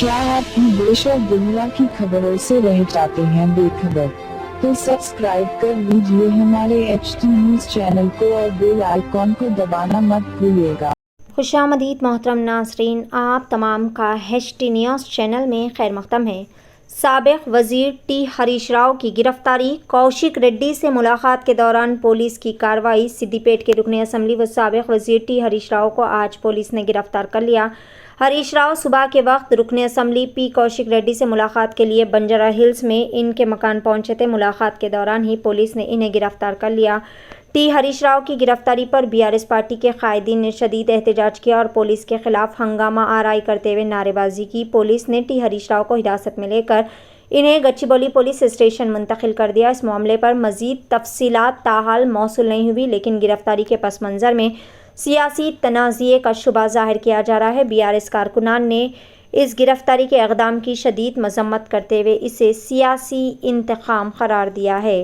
क्या आप भी देश और दुनिया की खबरों से रह जाते हैं बेखबर? तो सब्सक्राइब कर लीजिए हमारे HT न्यूज चैनल को और बेल आइकॉन को दबाना मत भूलिएगा। खुशामदीद मोहतरम नाज़रीन, आप तमाम का HT न्यूज़ चैनल में खैर मक़दम है। साबिक़ वज़ीर टी हरीश राव की गिरफ्तारी। कौशिक रेड्डी से मुलाकात के दौरान पुलिस की कार्रवाई। सिद्दीपेट के रुकने असम्बली व साबिक़ वज़ीर टी हरीश राव को आज पुलिस ने गिरफ्तार कर लिया। हरीश राव सुबह के वक्त रुकने असम्बली पी कौशिक रेड्डी से मुलाकात के लिए बंजारा हिल्स में इनके मकान पहुंचे थे। मुलाकात के दौरान ही पुलिस ने इन्हें गिरफ्तार कर लिया। टी हरीश राव की गिरफ्तारी पर BRS पार्टी के कायदीन ने शदीद एहतजाज किया और पुलिस के खिलाफ हंगामा आराई करते हुए नारेबाजी की। पुलिस ने टी हरीश राव को हिरासत में लेकर इन्हें गच्चीबौली पुलिस स्टेशन मुंतकिल कर दिया। इस मामले पर मजीद तफसीलात ताहाल मौसूल नहीं हुई, लेकिन गिरफ्तारी के पस मंज़र में सियासी तनाज़े का शुबा जाहिर किया जा रहा है। BRS कारकुनान ने इस गिरफ्तारी के इक़दाम की शदीद मजम्मत करते हुए इसे सियासी इंतकाम करार दिया है।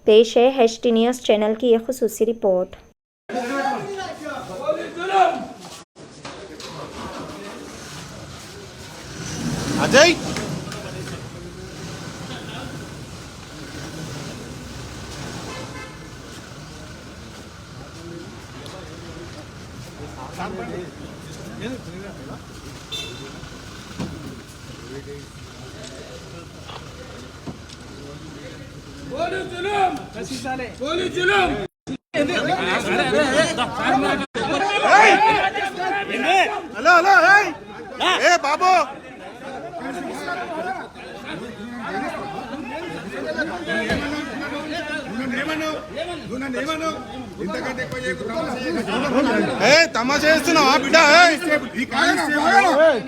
पेश है HT न्यूज़ चैनल की एक खुसूसी रिपोर्ट। अजय హలో హలో ఏ బాబు తమాషా చేస్తున్నావా బిడ్డ?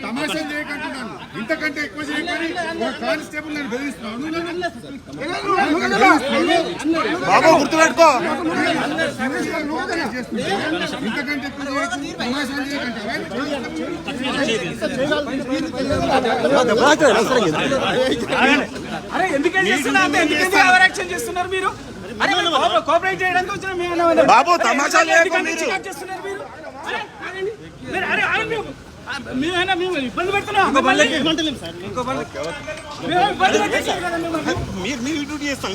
తమాషా చేయకంటున్నాను, ఇంతకంటే ఎక్కువ చేయకని కానిస్టేబుల్ నేను బెదిరిస్తున్నాను. బాబు గుర్తుపెట్టుకో, ఇంతకంటే ఎక్కువ చేయకండి, తమాషా చేయకండి. అరే ఎందుకంటే చేస్తున్నారు మీరు? కోఆపరేట్ చేయడానికి వచ్చిన బాబు తమాషా చేస్తున్నారు మీరు? మేమైనా మేము ఇబ్బంది పెడుతున్నాం. మీరు డ్యూటీ చేస్తాను,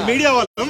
మీడియా వాళ్ళం.